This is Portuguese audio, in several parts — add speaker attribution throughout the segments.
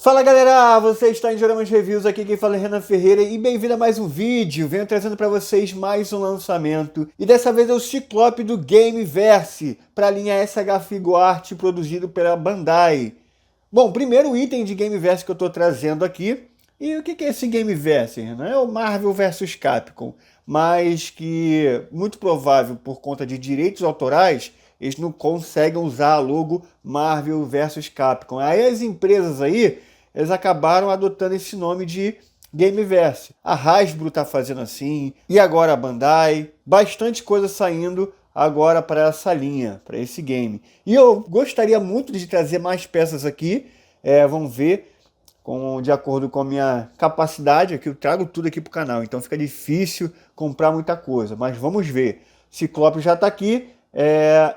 Speaker 1: Fala galera, você está em Joramas Reviews, aqui quem fala é Renan Ferreira e bem-vindo a mais um vídeo. Venho trazendo para vocês mais um lançamento e dessa vez é o Ciclope do Gameverse para a linha SH Figuarte produzido pela Bandai. Bom, primeiro item de Gameverse que eu estou trazendo aqui. E o que é esse Gameverse, Renan? É o Marvel vs Capcom, mas que muito provável por conta de direitos autorais eles não conseguem usar a logo Marvel vs Capcom. Aí as empresas aí eles acabaram adotando esse nome de Gameverse. A Hasbro está fazendo assim, e agora a Bandai, bastante coisa saindo agora para essa linha, para esse game. E eu gostaria muito de trazer mais peças aqui, vamos ver, de acordo com a minha capacidade, aqui eu trago tudo aqui para o canal, então fica difícil comprar muita coisa, mas vamos ver. Ciclope já está aqui,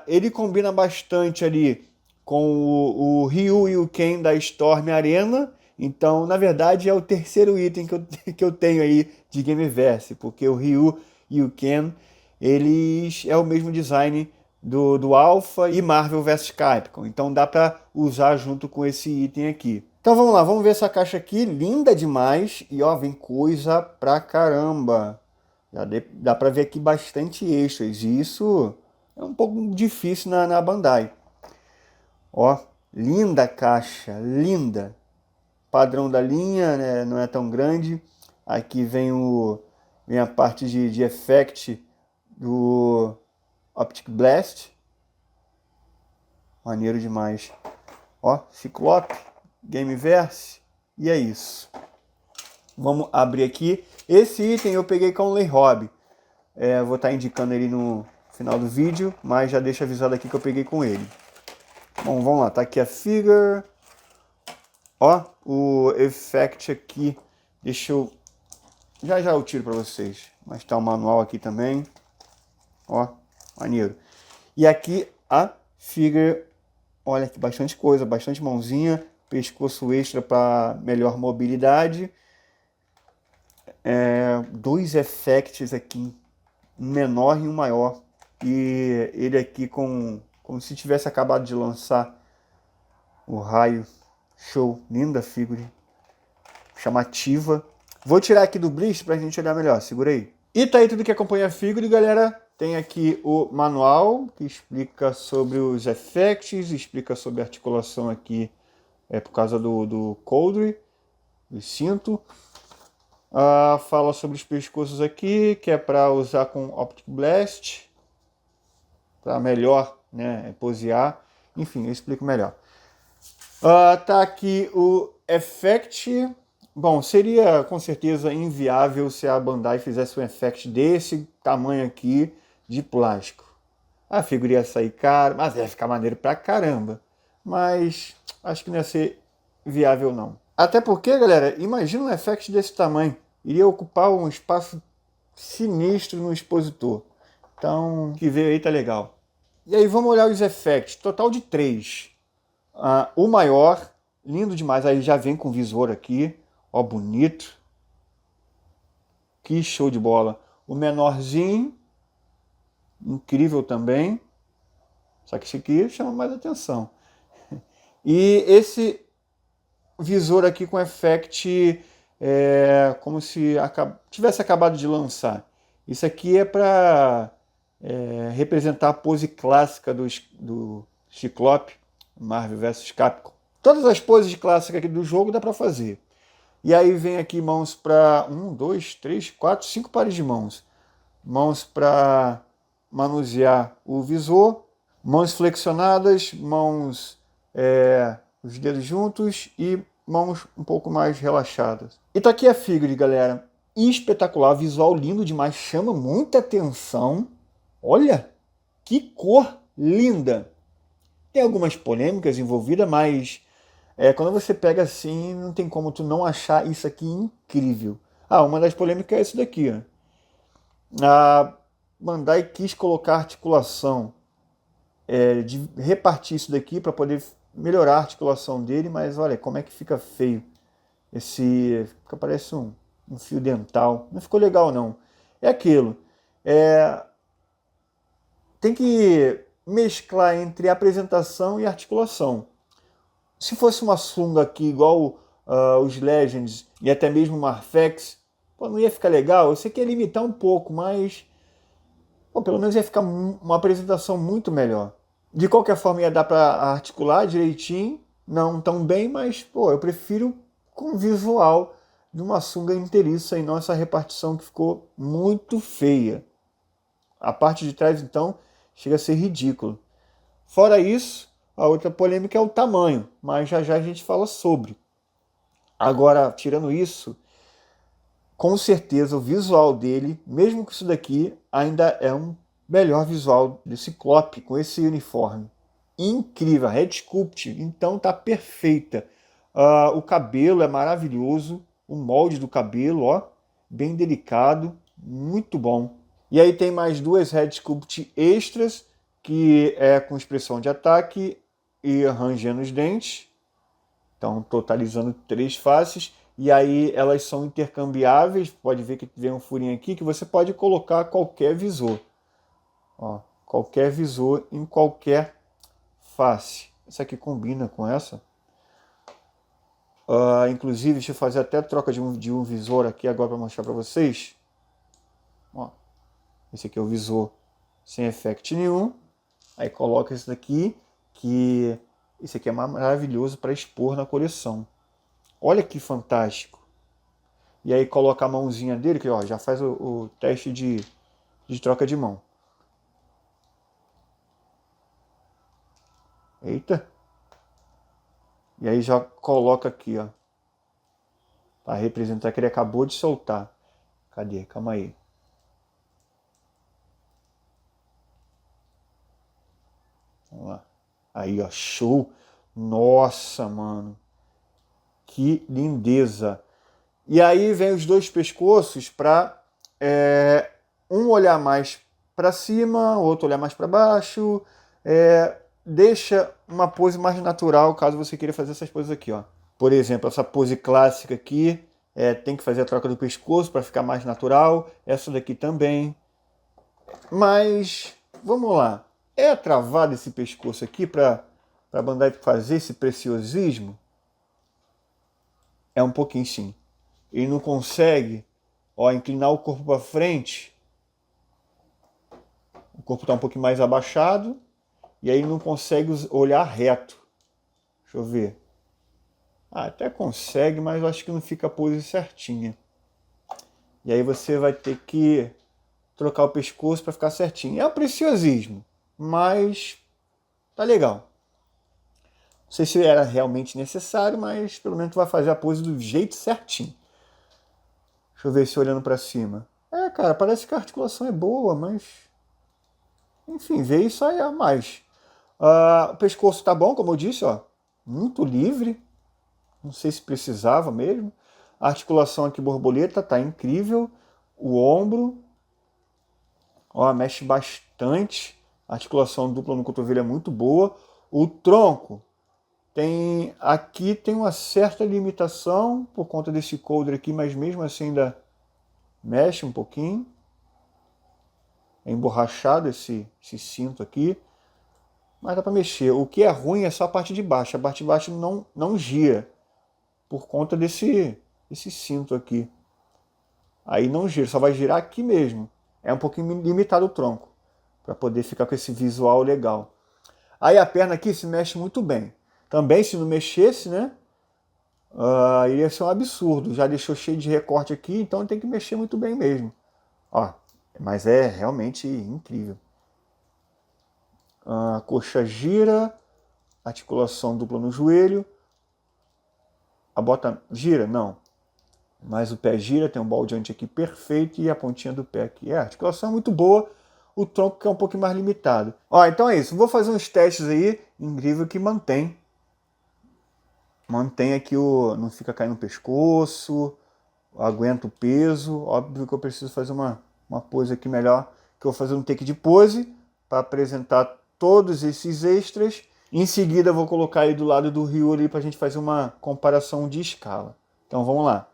Speaker 1: ele combina bastante ali com o Ryu e o Ken da Storm Arena. Então, na verdade, é o terceiro item que eu tenho aí de Gameverse, porque o Ryu e o Ken, eles é o mesmo design do Alpha e Marvel vs Capcom. Então dá para usar junto com esse item aqui. Então vamos lá, vamos ver essa caixa aqui, linda demais. E ó, vem coisa pra caramba. Dá para ver aqui bastante extras, e isso é um pouco difícil na Bandai. Ó, linda caixa, linda. Padrão da linha, né, não é tão grande. Aqui vem a parte de effect do Optic Blast. Maneiro demais. Ó, Ciclope, Gameverse, e é isso. Vamos abrir aqui. Esse item eu peguei com o Lei Hobby. Vou estar indicando ele no final do vídeo, mas já deixo avisado aqui que eu peguei com ele. Bom, vamos lá, tá aqui a figure. Ó, o effect aqui, deixa eu... Já eu tiro para vocês, mas tá o manual aqui também. Ó, maneiro. E aqui a figure, olha que bastante coisa, bastante mãozinha, pescoço extra para melhor mobilidade. Dois effects aqui, um menor e um maior. E ele aqui como se tivesse acabado de lançar o raio. Show, linda figure, chamativa. Vou tirar aqui do blister pra gente olhar melhor, segura aí. E tá aí tudo que acompanha a figure, galera. Tem aqui o manual, que explica sobre os effects, explica sobre a articulação aqui, por causa do coldre, do cinto. Fala sobre os pescoços aqui, que é para usar com Optic Blast, para melhor, né, posear. Enfim, eu explico melhor. Tá aqui o effect. Bom, seria com certeza inviável se a Bandai fizesse um effect desse tamanho aqui de plástico. A figura ia sair cara, mas ia ficar maneiro pra caramba. Mas acho que não ia ser viável não. Até porque, galera, imagina um effect desse tamanho. Iria ocupar um espaço sinistro no expositor. Então, o que veio aí tá legal. E aí vamos olhar os effects. Total de 3. O maior, lindo demais, aí já vem com visor aqui, ó, bonito, que show de bola. O menorzinho, incrível também, só que esse aqui chama mais atenção. E esse visor aqui com effect, como se tivesse acabado de lançar. Isso aqui é para representar a pose clássica do Ciclope, Marvel vs Capcom. Todas as poses clássicas aqui do jogo dá para fazer. E aí vem aqui mãos para 1, 2, 3, 4, 5 pares de mãos. Mãos para manusear o visor, mãos flexionadas, mãos os dedos juntos e mãos um pouco mais relaxadas. E tá aqui a figure, galera. Espetacular, visual lindo demais, chama muita atenção. Olha que cor linda. Tem algumas polêmicas envolvidas, mas quando você pega assim, não tem como tu não achar isso aqui incrível. Uma das polêmicas é isso daqui. Ó. A Bandai quis colocar articulação, de repartir isso daqui para poder melhorar a articulação dele, mas olha como é que fica feio. Parece um fio dental. Não ficou legal não. É aquilo. Tem que mesclar entre apresentação e articulação. Se fosse uma sunga aqui igual os Legends e até mesmo o Marfex, pô, não ia ficar legal? Eu sei que ia limitar um pouco, mas pô, pelo menos ia ficar uma apresentação muito melhor. De qualquer forma ia dar para articular direitinho, não tão bem, mas pô, eu prefiro com o visual de uma sunga inteiriça e não essa repartição que ficou muito feia. A parte de trás, então, chega a ser ridículo. Fora isso, a outra polêmica é o tamanho, mas já já a gente fala sobre. Agora, tirando isso, com certeza o visual dele, mesmo com isso daqui, ainda é um melhor visual desse Klopp com esse uniforme. Incrível, a Red Sculpt, então tá perfeita. O cabelo é maravilhoso, o molde do cabelo, ó, bem delicado, muito bom. E aí tem mais duas Red Sculpt extras, que é com expressão de ataque e rangendo os dentes. Então, totalizando 3 faces. E aí elas são intercambiáveis. Pode ver que vem um furinho aqui que você pode colocar qualquer visor. Ó, qualquer visor em qualquer face. Essa aqui combina com essa. Inclusive, deixa eu fazer até a troca de um visor aqui agora para mostrar para vocês. Ó, esse aqui é o visor sem effect nenhum. Aí coloca esse daqui, que esse aqui é maravilhoso para expor na coleção. Olha que fantástico. E aí coloca a mãozinha dele, que ó, já faz o teste de troca de mão. Eita. E aí já coloca aqui, ó. Para representar que ele acabou de soltar. Cadê? Calma aí. Vamos lá. Aí, ó, show. Nossa, mano. Que lindeza. E aí vem os dois pescoços para um olhar mais para cima, o outro olhar mais para baixo. Deixa uma pose mais natural, caso você queira fazer essas poses aqui, ó. Por exemplo, essa pose clássica aqui, tem que fazer a troca do pescoço para ficar mais natural. Essa daqui também. Mas, vamos lá. É travado esse pescoço aqui para Bandai fazer esse preciosismo? É um pouquinho sim. Ele não consegue, ó, inclinar o corpo para frente. O corpo está um pouquinho mais abaixado. E aí ele não consegue olhar reto. Deixa eu ver. Até consegue, mas eu acho que não fica a pose certinha. E aí você vai ter que trocar o pescoço para ficar certinho. É um preciosismo, mas tá legal. Não sei se era realmente necessário, mas pelo menos vai fazer a pose do jeito certinho. Deixa eu ver se olhando para cima. Cara, parece que a articulação é boa, mas enfim, vê isso aí a mais. O pescoço tá bom, como eu disse, ó, muito livre. Não sei se precisava mesmo. A articulação aqui borboleta tá incrível. O ombro, ó, mexe bastante. A articulação dupla no cotovelo é muito boa. O tronco aqui tem uma certa limitação por conta desse coldre aqui, mas mesmo assim ainda mexe um pouquinho. É emborrachado esse cinto aqui, mas dá para mexer. O que é ruim é só a parte de baixo. A parte de baixo não gira por conta desse cinto aqui. Aí não gira, só vai girar aqui mesmo. É um pouquinho limitado o tronco, para poder ficar com esse visual legal. Aí a perna aqui se mexe muito bem. Também, se não mexesse, né? Iria ser um absurdo. Já deixou cheio de recorte aqui, então tem que mexer muito bem mesmo. Ó, mas é realmente incrível. A coxa gira, articulação dupla no joelho. A bota gira? Não. Mas o pé gira, tem um baldeante aqui perfeito e a pontinha do pé aqui. A articulação é muito boa, o tronco que é um pouquinho mais limitado. Então é isso, vou fazer uns testes aí, incrível que mantém aqui não fica caindo no pescoço, aguenta o peso. Óbvio que eu preciso fazer uma pose aqui melhor, que eu vou fazer um take de pose para apresentar todos esses extras. Em seguida eu vou colocar aí do lado do Ryu ali para a gente fazer uma comparação de escala. Então vamos lá.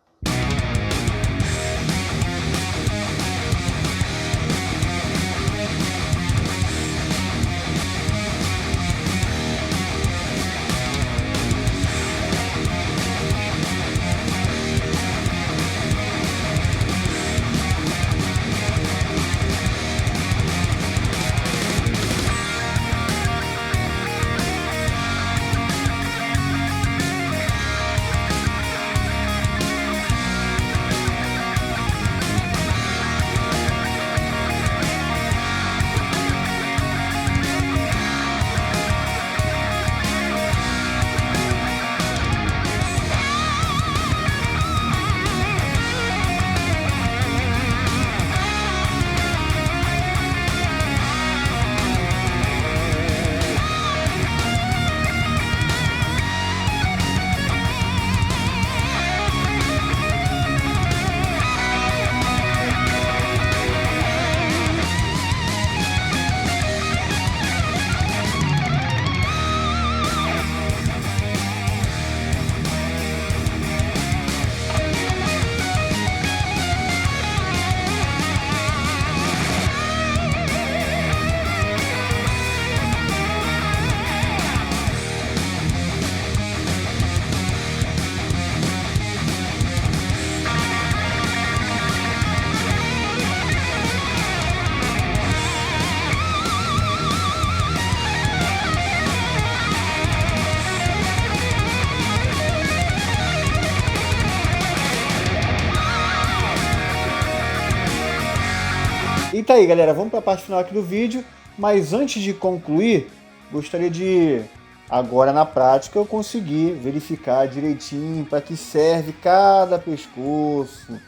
Speaker 1: tá aí, galera, vamos para a parte final aqui do vídeo, mas antes de concluir, gostaria de, agora na prática, eu conseguir verificar direitinho para que serve cada pescoço,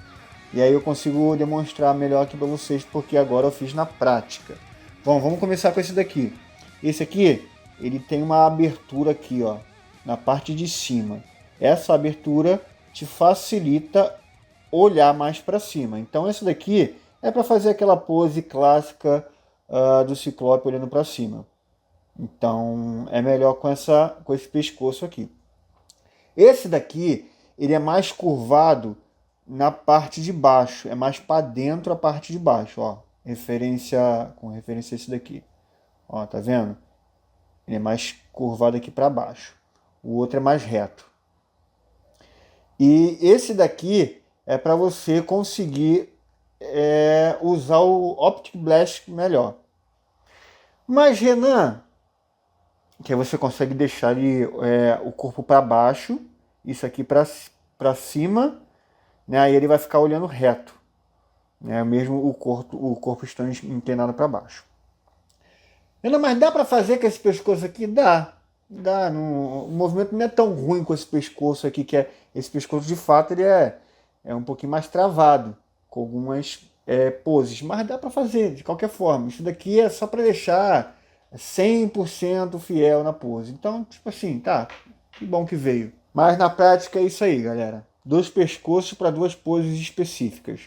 Speaker 1: e aí eu consigo demonstrar melhor aqui para vocês, porque agora eu fiz na prática. Bom, vamos começar com esse daqui. Esse aqui, ele tem uma abertura aqui, ó, na parte de cima. Essa abertura te facilita olhar mais para cima. Então esse daqui é para fazer aquela pose clássica do Ciclope olhando para cima. Então é melhor com esse pescoço aqui. Esse daqui, ele é mais curvado na parte de baixo, é mais para dentro a parte de baixo, ó. Com referência a esse daqui. Ó, tá vendo? Ele é mais curvado aqui para baixo. O outro é mais reto. E esse daqui é para você conseguir usar o Optic Blast melhor. Mas, Renan, que aí você consegue deixar ali, o corpo para baixo, isso aqui para cima, né? Aí ele vai ficar olhando reto, né? Mesmo o corpo estando inclinado para baixo. Renan, mas dá para fazer com esse pescoço aqui? Dá. O movimento não é tão ruim com esse pescoço aqui, esse pescoço de fato ele é um pouquinho mais travado, com algumas poses, mas dá para fazer de qualquer forma. Isso daqui é só para deixar 100% fiel na pose. Então, tipo assim, tá, que bom que veio. Mas na prática é isso aí, galera. 2 pescoços para 2 poses específicas.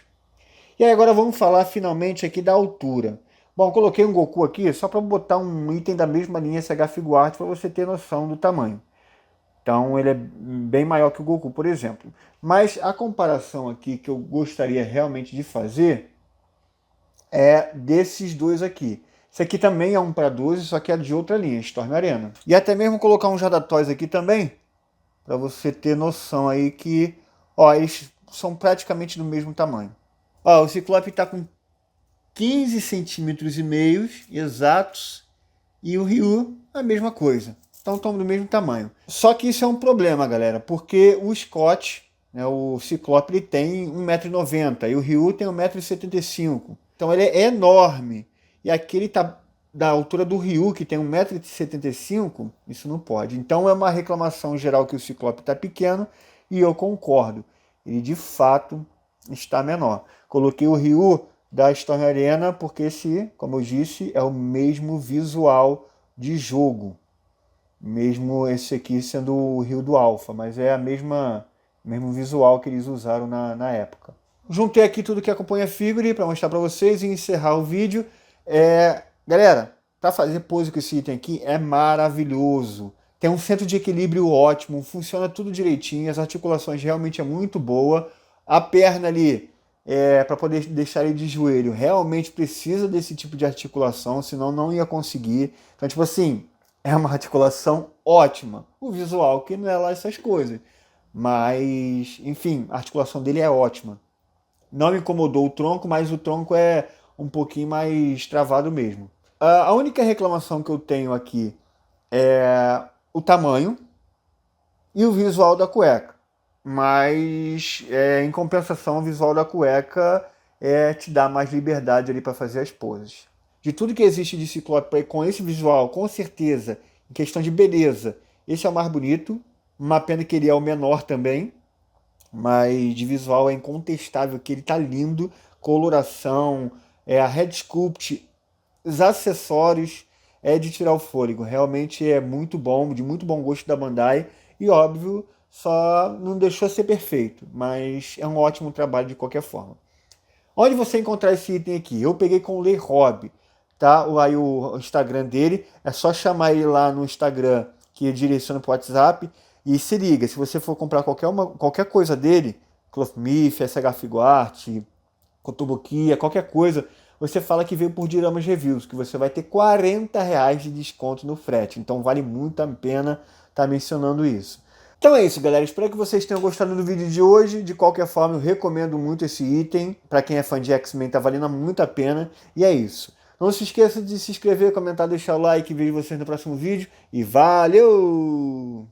Speaker 1: E aí agora vamos falar finalmente aqui da altura. Bom, coloquei um Goku aqui só para botar um item da mesma linha SH Figuart para você ter noção do tamanho. Então ele é bem maior que o Goku, por exemplo. Mas a comparação aqui que eu gostaria realmente de fazer é desses dois aqui. Esse aqui também é 1 para 12, só que é de outra linha, Storm Arena. E até mesmo colocar um Jada-Toys aqui também, para você ter noção aí que, ó, eles são praticamente do mesmo tamanho. Ó, o Ciclope está com 15 centímetros e meio exatos e o Ryu a mesma coisa. Então estão do mesmo tamanho. Só que isso é um problema, galera, porque o Scott, né, o Ciclope, ele tem 1,90 m e o Ryu tem 1,75 m. Então ele é enorme. E aqui ele está da altura do Ryu, que tem 1,75 m, isso não pode. Então é uma reclamação geral que o Ciclope está pequeno e eu concordo. Ele de fato está menor. Coloquei o Ryu da Storm Arena porque esse, como eu disse, é o mesmo visual de jogo. Mesmo esse aqui sendo o Ryu do Alpha, mas é mesmo visual que eles usaram na época. Juntei aqui tudo que acompanha a figure para mostrar para vocês e encerrar o vídeo. Galera, para fazer pose com esse item aqui é maravilhoso. Tem um centro de equilíbrio ótimo, funciona tudo direitinho, as articulações realmente é muito boa. A perna ali, para poder deixar ele de joelho, realmente precisa desse tipo de articulação, senão não ia conseguir. Então, tipo assim, é uma articulação ótima. O visual que não é lá essas coisas. Mas, enfim, a articulação dele é ótima. Não me incomodou o tronco, mas o tronco é um pouquinho mais travado mesmo. A única reclamação que eu tenho aqui é o tamanho e o visual da cueca. Mas, em compensação, o visual da cueca te dá mais liberdade ali para fazer as poses. De tudo que existe de Ciclope com esse visual, com certeza, em questão de beleza, esse é o mais bonito. Uma pena que ele é o menor também, mas de visual é incontestável que ele tá lindo. Coloração, a head sculpt, os acessórios, é de tirar o fôlego. Realmente é muito bom, de muito bom gosto da Bandai. E óbvio, só não deixou ser perfeito, mas é um ótimo trabalho de qualquer forma. Onde você encontrar esse item aqui? Eu peguei com o Lei Hobby, tá? Aí o Instagram dele, é só chamar ele lá no Instagram, que ele direciona para o WhatsApp. E se liga, se você for comprar qualquer coisa dele, Clothmith, SH Figuart, Kotobukiya, qualquer coisa, você fala que veio por Diramas Reviews, que você vai ter R$40 de desconto no frete. Então vale muito a pena estar mencionando isso. Então é isso, galera. Espero que vocês tenham gostado do vídeo de hoje. De qualquer forma, eu recomendo muito esse item. Para quem é fã de X-Men, tá valendo muito a pena. E é isso. Não se esqueça de se inscrever, comentar, deixar o like. Vejo vocês no próximo vídeo. E valeu!